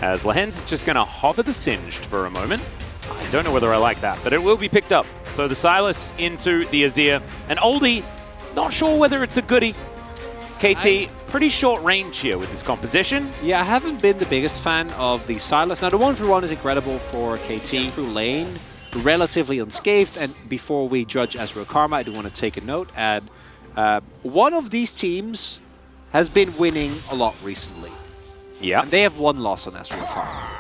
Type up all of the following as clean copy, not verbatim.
as Lehens is just going to hover the Singed for a moment. I don't know whether I like that, but it will be picked up. So the Sylas into the Azir. And Oldie, not sure whether it's a goodie. KT, pretty short range here with this composition. Yeah, I haven't been the biggest fan of the Sylas. Now, the 1-for-1 is incredible for KT through lane, relatively unscathed. And before we judge Ezreal Karma, I do want to take a note. And one of these teams has been winning a lot recently. Yeah. And they have one loss on Ezreal Karma.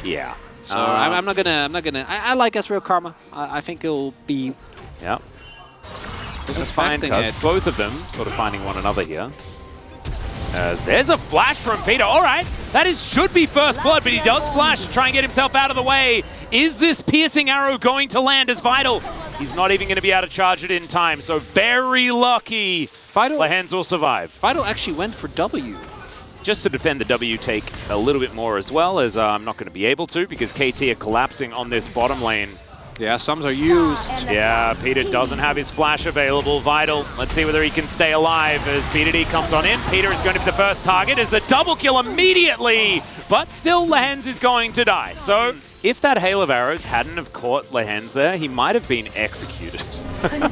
Yeah. So I'm not gonna. I like Ezreal Karma. I think it'll be. Yeah. That's fine, because both of them sort of finding one another here. As there's a flash from Peter. All right, that should be first blood, but he does flash to try and get himself out of the way. Is this piercing arrow going to land as Vital? He's not even going to be able to charge it in time, so very lucky. Lehens will survive. Vital actually went for W. Just to defend the W take a little bit more as well, as I'm not going to be able to because KT are collapsing on this bottom lane. Yeah, sums are used. Yeah, Peter doesn't have his flash available. Vital, let's see whether he can stay alive as Peter D comes on in. Peter is going to be the first target as the double kill immediately, but still Lehens is going to die. So if that hail of arrows hadn't have caught Lehens there, he might have been executed.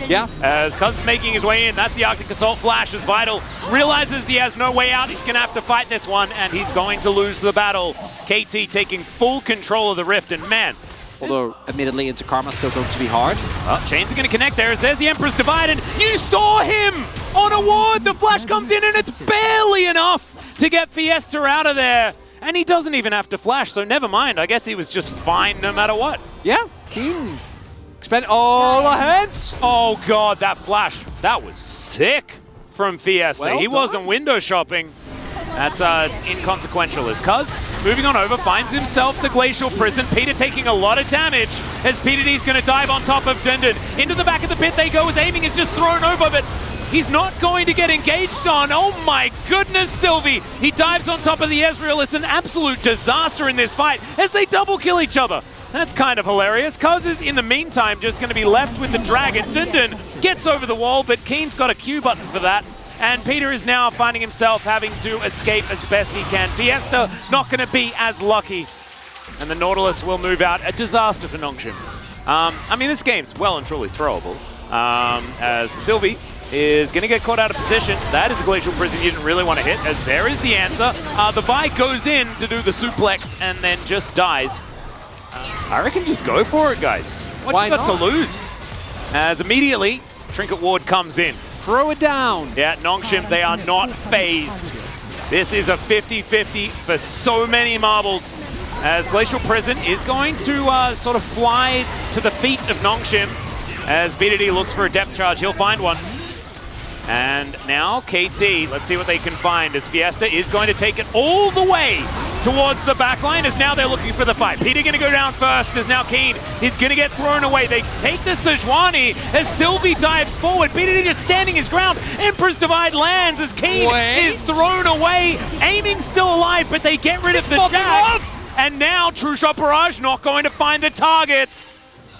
Yeah. As Cuz is making his way in, that's the Arctic Assault flash as Vital realizes he has no way out. He's going to have to fight this one, and he's going to lose the battle. KT taking full control of the Rift, and man, although, admittedly, into Karma's still going to be hard. Well, chains are going to connect there as there's the Emperor's Divide, and you saw him on a ward! The flash comes in, and it's barely enough to get Fiesta out of there. And he doesn't even have to flash, so never mind. I guess he was just fine no matter what. Yeah, Keen. Expend all Lehens! Oh, God, that flash. That was sick from Fiesta. Well he done. wasn't window shopping. That's it's inconsequential as Cuz moving on over finds himself the Glacial Prison. Peter taking a lot of damage as Peter D's going to dive on top of Dundon. Into the back of the pit they go as aiming is just thrown over, but he's not going to get engaged on. Oh my goodness, Sylvie. He dives on top of the Ezreal. It's an absolute disaster in this fight as they double kill each other. That's kind of hilarious. Cuz is, in the meantime, just going to be left with the dragon. Dundon gets over the wall, but Keen's got a Q button for that. And Peter is now finding himself having to escape as best he can. Fiesta not going to be as lucky. And the Nautilus will move out. A disaster for Nongshim. I mean, this game's well and truly throwable. As Sylvie is going to get caught out of position. That is a Glacial Prison you didn't really want to hit, as there is the answer. The Vi goes in to do the suplex and then just dies. I reckon just go for it, guys. What you got to lose? As immediately, Trinket Ward comes in. Throw it down. Yeah, Nongshim, they are not phased. This is a 50-50 for so many marbles. As Glacial Prison is going to sort of fly to the feet of Nongshim. As BDD looks for a depth charge, he'll find one. And now KT, let's see what they can find as Fiesta is going to take it all the way towards the back line as now they're looking for the fight. Peter going to go down first as now Keen is going to get thrown away. They take the Sejuani as Sylvie dives forward. Peter just standing his ground. Emperor's Divide lands as Keen is thrown away. Aiming still alive, but they get rid of the Jag. And now True Shot Barrage not going to find the targets.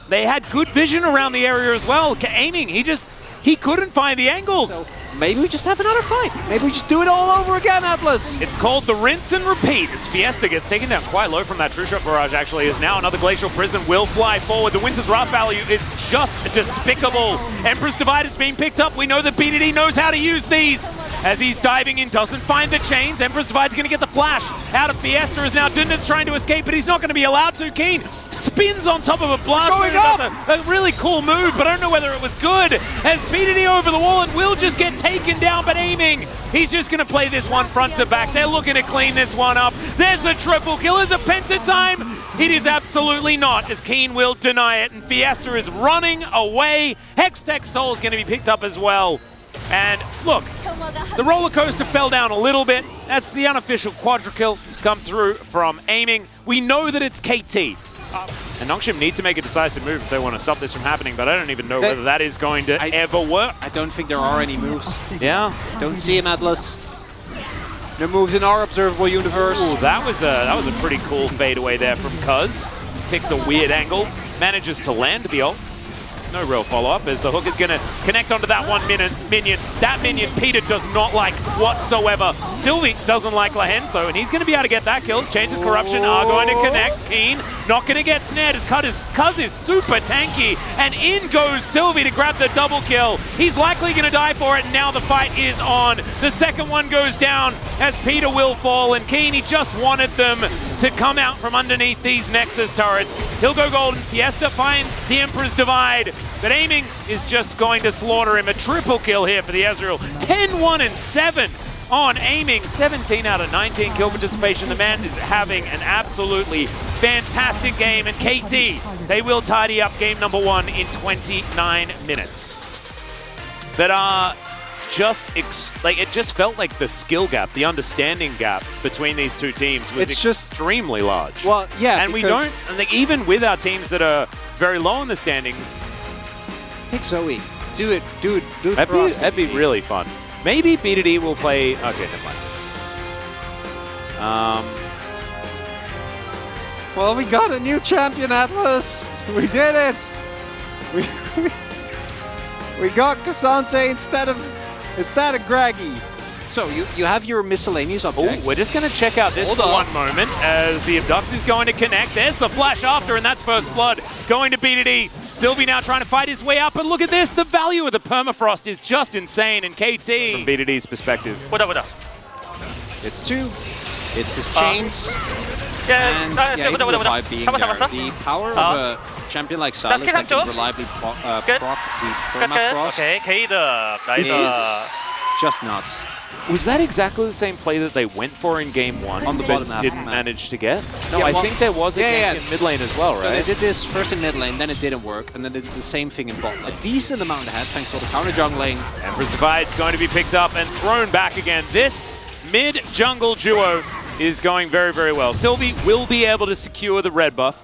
They had good vision around the area as well. Aiming, he couldn't find the angles. So maybe we just have another fight. Maybe we just do it all over again, Atlas. It's called the rinse and repeat as Fiesta gets taken down quite low from that True Shot Barrage actually, as now another Glacial Prison will fly forward. The Winter's Wrath value is just despicable. Emperor's Divide is being picked up. We know that BDD knows how to use these. As he's diving in, doesn't find the chains. Emperor's Divide's going to get the flash out of Fiesta as now Dundon's trying to escape, but he's not going to be allowed to. Keen spins on top of a blast. Does a really cool move, but I don't know whether it was good. As BDD over the wall and will just get taken down, but aiming. He's just going to play this one front to back. They're looking to clean this one up. There's the triple kill. Is it Penta time? It is absolutely not, as Keen will deny it, and Fiesta is running away. Hextech Soul is going to be picked up as well. And look, the roller coaster fell down a little bit. That's the unofficial quadra-kill to come through from aiming. We know that it's KT. And Nongshim need to make a decisive move if they want to stop this from happening, but I don't even know whether that is going to ever work. I don't think there are any moves. Yeah. Don't see him, Atlas. No moves in our observable universe. Ooh, that was a pretty cool fadeaway there from Cuz. Picks a weird angle, manages to land the ult. no real follow-up as the hook is going to connect onto that one minion. That minion, Peter does not like whatsoever. Sylvie doesn't like Lehens though, and he's going to be able to get that kill. Chains of Corruption are going to connect. Keen not going to get snared as Cuz is super tanky, and in goes Sylvie to grab the double kill. He's likely going to die for it, and now the fight is on. The second one goes down as Peter will fall, and Keen, he just wanted them to come out from underneath these Nexus turrets. He'll go golden. Fiesta finds the Emperor's Divide, but Aiming is just going to slaughter him. A triple kill here for the Ezreal. 10-1-7 on Aiming. 17 out of 19 kill participation. The man is having an absolutely fantastic game, and KT, they will tidy up game number 1 in 29 minutes. But it just felt like the skill gap, the understanding gap between these two teams was extremely large. Well, yeah, and we don't, even with our teams that are very low in the standings, pick Zoe. Do it that'd be really fun. Maybe B2D will play. Okay, never mind. Well, we got a new champion, Atlas. We did it. We got Cassante instead of Graggy. So you have your miscellaneous objects. Oh, we're just going to check out this for one moment as the Abduct is going to connect. There's the flash after, and that's First Blood going to B2D. Sylvie now trying to fight his way up, but look at this. The value of the permafrost is just insane in KT. From B2D's perspective. What up? It's 2. It's his chains. And yeah, even with 5 being there, the power of a champion like Silas that can reliably proc the permafrost is just nuts. Was that exactly the same play that they went for in game 1 on the bottom half, didn't manage to get? No, I think there was a gank in mid lane as well, right? So they did this first in mid lane, then it didn't work, and then they did the same thing in bot lane. A decent amount ahead thanks to the counter jungling. Emperor's Divide is going to be picked up and thrown back again. This mid jungle duo is going very, very well. Sylvie will be able to secure the red buff.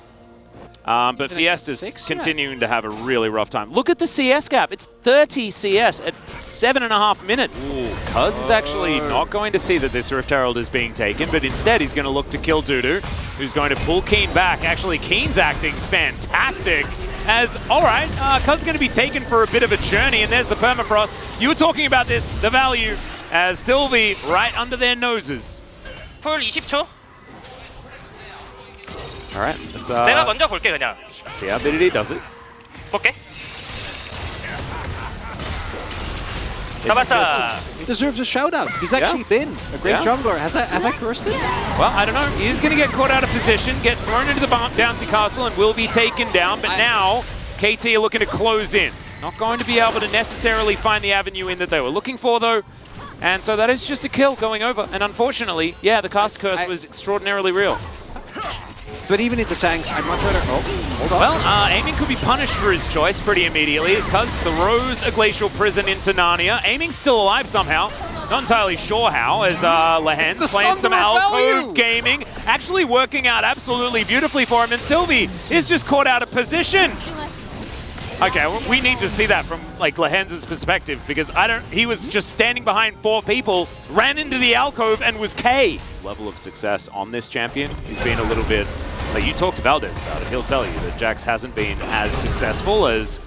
But Fiesta's continuing to have a really rough time. Look at the CS gap. It's 30 CS at 7.5 minutes. Cuz is actually not going to see that this Rift Herald is being taken, but instead he's going to look to kill Dudu, who's going to pull Keen back. Actually, Keen's acting fantastic. As, alright, Cuz is going to be taken for a bit of a journey, and there's the permafrost. You were talking about this, the value, as Sylvie right under their noses. 풀 20초. Alright, let's 내가 먼저 볼게 그냥. see how BDD does it. 볼게. 잡았다. He deserves a shout out. He's actually been a great jungler. Have I cursed him? Well, I don't know. He is going to get caught out of position, get thrown into the bouncy castle, and will be taken down. But now, KT are looking to close in. Not going to be able to necessarily find the avenue in that they were looking for, though. And so that is just a kill going over. And unfortunately, yeah, the cast curse was extraordinarily real. But even into tanks, I'd much rather... Oh, hold on. Well, Aiming could be punished for his choice pretty immediately as Cuz throws a Glacial Prison into Narnia. Aiming's still alive somehow. Not entirely sure how, as Lehens playing some alcove gaming. Actually working out absolutely beautifully for him. And Sylvie is just caught out of position. Okay, well, we need to see that from like Lehens' perspective because he was just standing behind 4 people, ran into the alcove and was K. Level of success on this champion, he's been a little bit, like you talked to Valdez about it, he'll tell you that Jax hasn't been as successful as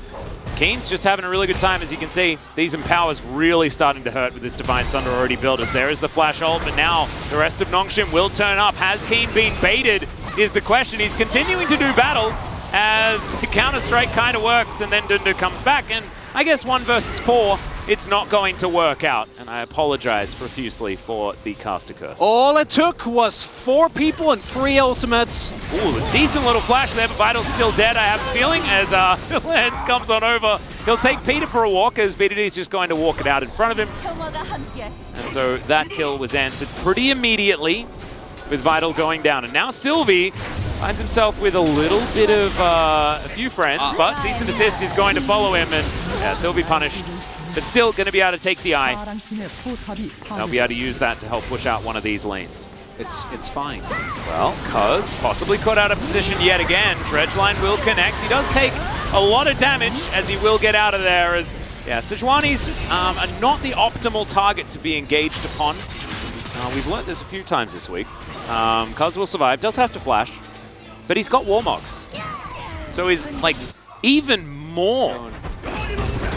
Keen's just having a really good time. As you can see, these empowers really starting to hurt with this Divine Sunder already built as there is the flash ult, but now the rest of Nongshim will turn up. Has Keen been baited is the question. He's continuing to do battle as the Counter-Strike kind of works, and then Dundu comes back, and I guess 1 versus 4, it's not going to work out. And I apologize profusely for the caster curse. All it took was 4 people and 3 ultimates. Ooh, a decent little flash there, but Vital's still dead, I have a feeling, as Lens comes on over. He'll take Peter for a walk, as BDD's just going to walk it out in front of him. And so that kill was answered pretty immediately, with Vital going down. And now Sylvie finds himself with a little bit of a few friends, but Cease and Desist is going to follow him, and yeah, Sylvie punished, but still going to be able to take the eye. They'll be able to use that to help push out one of these lanes. It's fine. Well, Cuz possibly caught out of position yet again. Dredgeline will connect. He does take a lot of damage as he will get out of there, as yeah, Sejuani's are not the optimal target to be engaged upon. We've learnt this a few times this week. Cuz will survive, does have to flash, but he's got Warmogs. So he's like even more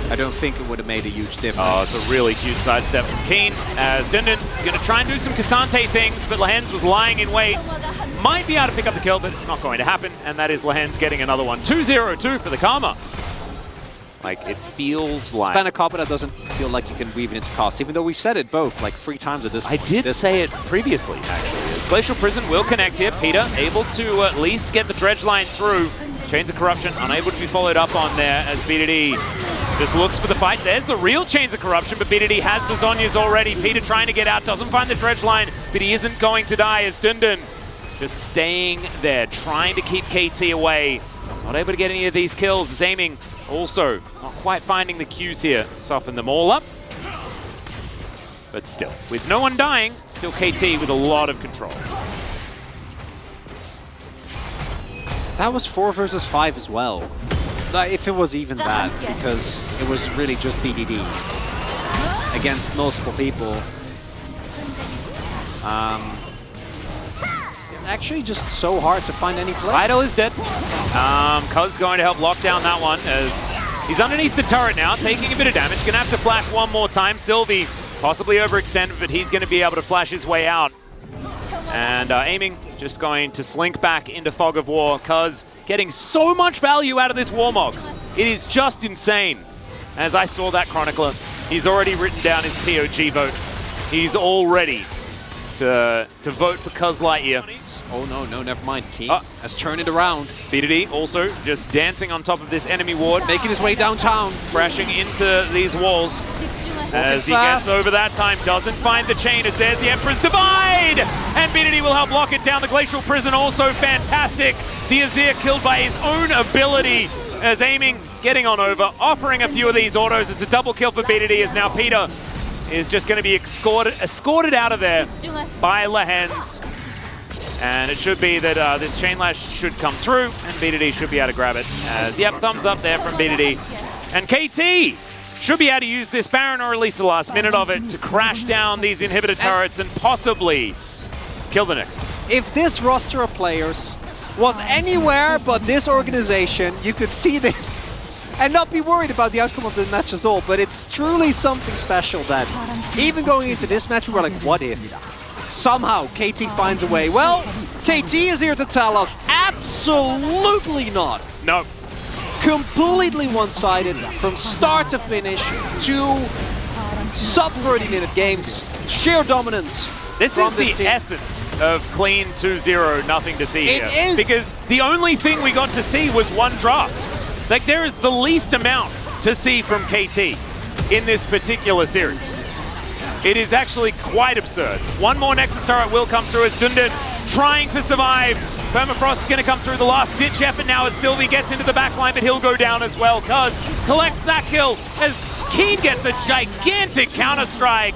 I don't think it would have made a huge difference. Oh, it's a really cute sidestep from Keen, as Dundun is going to try and do some Cassante things, but Lehens was lying in wait. Might be able to pick up the kill, but it's not going to happen, and that is Lehens getting another one. 2-0-2 for the Karma. Like, it feels like... Spanakopita doesn't feel like you can weave it into costs, even though we've said it both, like 3 times at this point. I did say it previously, actually. As Glacial Prison will connect here. Peter able to at least get the dredge line through. Chains of Corruption unable to be followed up on there as BDD just looks for the fight. There's the real Chains of Corruption, but BDD has the Zhonya's already. Peter trying to get out, doesn't find the dredge line, but he isn't going to die as Dundun just staying there, trying to keep KT away. Not able to get any of these kills. Is aiming also not quite finding the cues here. Soften them all up. But still, with no one dying, still KT with a lot of control. That was 4 versus 5 as well. If it was even that, because it was really just BDD against multiple people. It's actually just so hard to find any play. Idol is dead. Cuz going to help lock down that one as he's underneath the turret now, taking a bit of damage. Gonna have to flash one more time. Sylvie possibly overextended, but he's gonna be able to flash his way out. And aiming, just going to slink back into Fog of War. Cuz getting so much value out of this Warmogs. It is just insane. As I saw that Chronicler, he's already written down his POG vote. He's all ready to vote for Cuz Lightyear. Oh no, never mind. Keen has turned it around. BDD also just dancing on top of this enemy ward. Making his way downtown. Crashing into these walls. As he gets over that time, doesn't find the chain as there's the Emperor's Divide! And BDD will help lock it down. The Glacial Prison also fantastic. The Azir killed by his own ability as aiming, getting on over, offering a few of these autos. It's a double kill for BDD as now Peter is just going to be escorted out of there by Lehens. And it should be that this Chain Lash should come through and BDD should be able to grab it. As, yep, thumbs up there from BDD. And KT should be able to use this Baron or at least the last minute of it to crash down these inhibitor turrets and possibly kill the Nexus. If this roster of players was anywhere but this organization, you could see this and not be worried about the outcome of the match at all. But it's truly something special that even going into this match, we were like, what if? Somehow KT finds a way. Well, KT is here to tell us absolutely not. No. Completely one-sided from start to finish to sub 30-minute games. Sheer dominance. This is the essence of clean 2-0, nothing to see here. It is. Because the only thing we got to see was one drop. Like, there is the least amount to see from KT in this particular series. It is actually quite absurd. One more Nexus turret will come through as Dundun trying to survive. Permafrost is going to come through the last-ditch effort now as Sylvie gets into the backline, but he'll go down as well. Cuz collects that kill as Keen gets a gigantic counter-strike.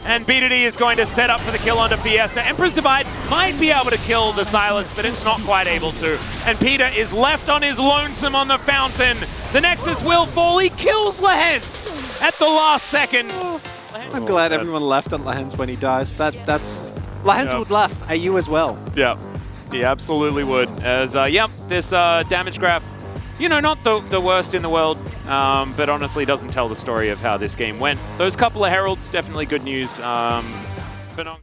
And BDD is going to set up for the kill onto Fiesta. Emperor's Divide might be able to kill the Silas, but it's not quite able to. And Peter is left on his lonesome on the fountain. The Nexus will fall. He kills Lehens at the last second. I'm glad everyone left on Lehens when he dies. That's Lehens would laugh at you as well. Yeah, he absolutely would. As, yep, this damage graph, you know, not the worst in the world, but honestly doesn't tell the story of how this game went. Those couple of heralds, definitely good news. But on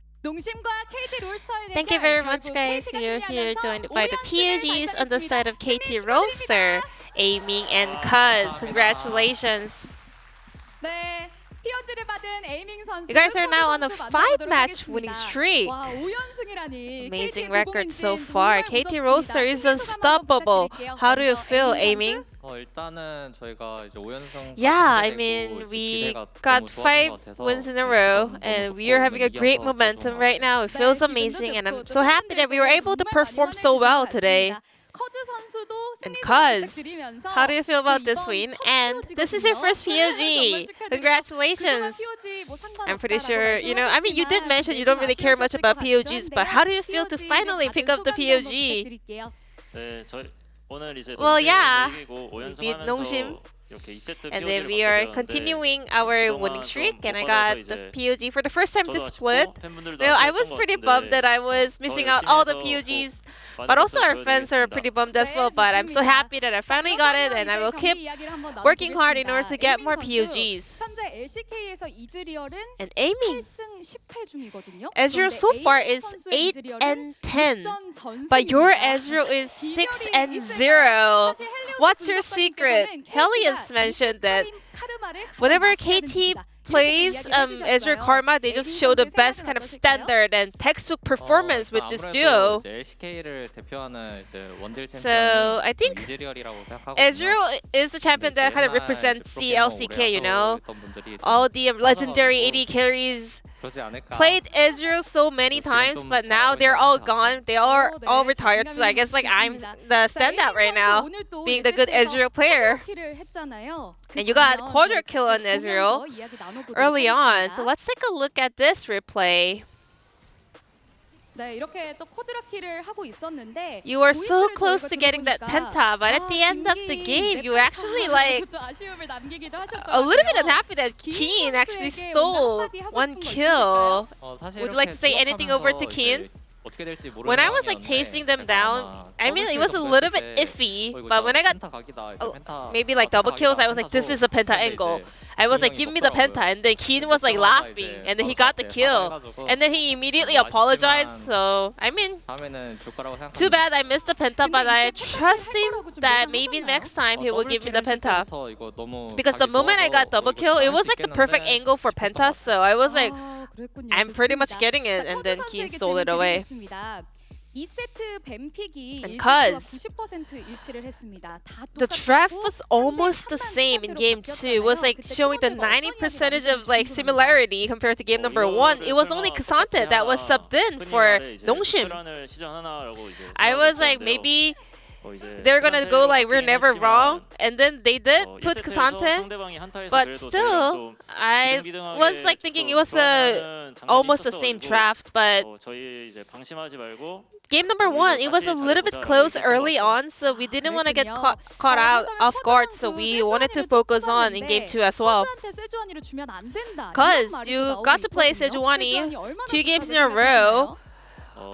Thank you very much, guys. We are here joined by the POGs on the side of KT Roaster, Aiming and Cuz. Congratulations. You guys are now on a 5-match winning streak. Amazing record so far. KT Roaster is unstoppable. How do you feel, Aiming? Yeah, I mean, we got 5 wins in a row and we are having a great momentum right now. It feels amazing and I'm so happy that we were able to perform so well today. And Cuz, how do you feel about this win? And this is your first POG. Congratulations. I'm pretty sure, you know, I mean, you did mention you don't really care much about POGs, but how do you feel to finally pick up the POG? Well, yeah, we beat Nongshim. And then we are continuing our winning streak, and I got the POG for the first time this split. You know, I was pretty bummed that I was missing out all the POGs But also our fans are pretty bummed as well. But I'm so happy that I finally got it, and I will keep working hard in order to get more PUGs. 현재 LCK에서 이즈리얼은 And Amy, 8승 10패 중이거든요. Ezreal so far is 8 and 10, but your Ezreal is 6 and 0. What's your secret? Helios mentioned that whenever KT plays Ezreal Karma, they just show the best kind of standard and textbook performance with this duo. LCK를 대표하는 이제 원딜 챔피언은 So I think 이즈리얼이라고 생각하거든요. Ezreal is the champion that kind of represents the LCK, you know? All the legendary AD carries 그러지 않을까. played Ezreal so many times, but now they're all gone. They are all retired, so I guess like I'm the standout right now, being the good Ezreal player. And you got quarter kill on Ezreal early on, so let's take a look at this replay. 네, 이렇게 또 쿼드라킬을 하고 있었는데 You were so close to getting that penta, but at the end of the game, you actually like a little bit unhappy that Keen actually stole one kill. Would you like to say anything over to Keen? When I was like chasing them down, I mean it was a little bit iffy, but when I got maybe like double kills, I was like, this is a penta angle. I was like, give me the penta, and then Keen was like laughing, and then he got the kill, and then he immediately apologized. So I mean, too bad I missed the penta, but I trust him that maybe next time he will give me the penta. Because the moment I got double kill, it was like the perfect angle for penta, so I was like, I'm pretty much getting it, and then Keen stole it away. And cuz the draft was almost the same in game 2. It was like showing the 90% of like similarity compared to game number 1. It was only K'Sante that was subbed in for Nongshim. I was like, maybe they're gonna go like we're never wrong, and then they did put K'Sante, but still I was like thinking it was almost the same draft. But game number 1, it was a little bit close early on, so we didn't want to get caught out off guard, so we wanted to focus on in game 2 as well. Cause you got to play Sejuani 2 games in a row.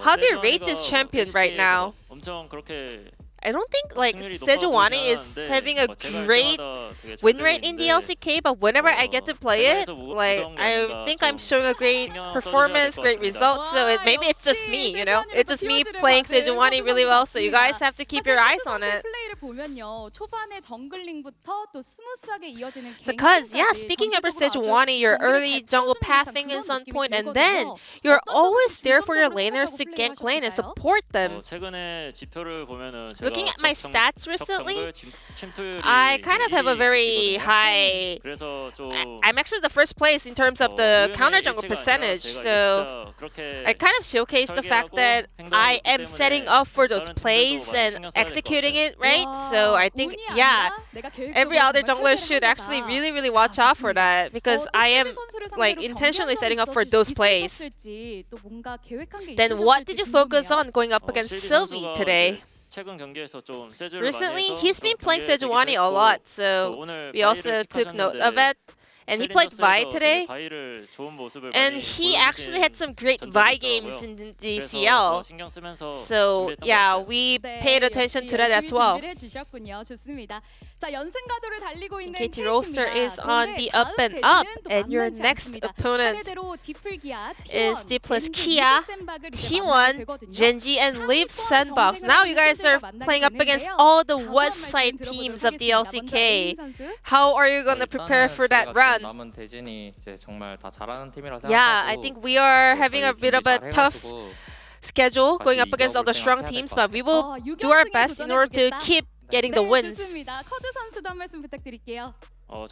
How do you rate this champion right now? I don't think like Sejuani is having a great win rate in the LCK, but whenever I get to play it, like I think I'm showing a great performance, great results. So maybe it's just me, you know? It's just me playing Sejuani really well, so you guys have to keep your eyes on it. So cuz, yeah, speaking of Sejuani, your early jungle pathing is on point, and then you're always there for your laners to gank lane and support them. Looking at my stats recently, I kind of have a very high... I'm actually the first place in terms of the counter jungle percentage, so I kind of showcase the fact that I am setting up for those plays and executing it right. So I think, yeah, every other jungler should actually really watch out for that, because I am like intentionally setting up for those plays. Then what did you focus on going up against Sylvie today? Recently, he's been playing Sejuani a lot, so we also took note of it. And he played Vi today, and he actually had some great Vi games in the CL. So yeah, we paid attention to that as well. KT roster is on the up and up, and your next opponent is D plus Kia, T1, Genji, and Leaf Sandbox. Now you guys are playing up against all the west side teams of the LCK. How are you gonna prepare for that run? Yeah, I think we are having a bit of a tough schedule going up against all the strong teams, but we will do our best in order to keep getting the wins. I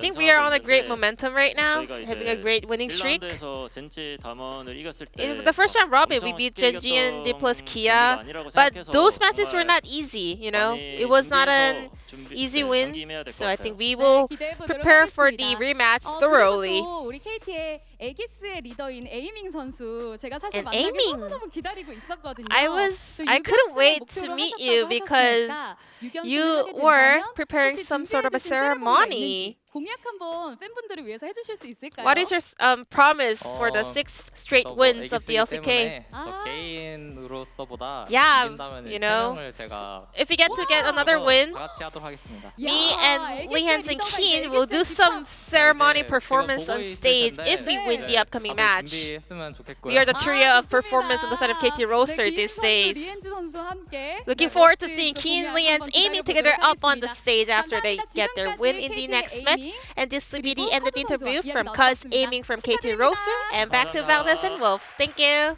think we are on a great momentum right now, having a great winning streak. In the first round robin, we beat Genji and D plus Kia, but those matches were not easy, you know? It was not an easy win, so I think we will prepare for the rematch thoroughly. And Aiming, I couldn't wait to meet you because you were preparing some sort of a ceremony. 공약 한번 팬분들을 위해서 해주실 수 있을까요? What is your promise for the 6th straight 뭐 wins of the 이기기 LCK? 때문에 아. 저 개인으로서보다 Yeah, 이긴다면 you know, 제가 If we get to get another win, 다 같이 하도록 하겠습니다. me and Leehan's and Keen will do some ceremony performance on stage if we win the upcoming match. 준비했으면 좋겠고요. We are the trio of 좋습니다. performance on the side of KT Roaster 네, these 기인 선수, days. 리엔즈 선수 함께 Looking 네, forward to 멋진 seeing 또 Keen and 공약 Leehan's 한번 aiming together 기다려보도록 up on the 하겠습니다. stage after they 감사합니다. get their win in the 지금까지 next KT의 match. 에이밍, And this will be 그리고 the end of the 커즈 선수와 interview 이야기 from Cuz 나눠봤습니다. aiming from KT 축하드립니다. Roaster and back to Valdez and Wolf. Thank you.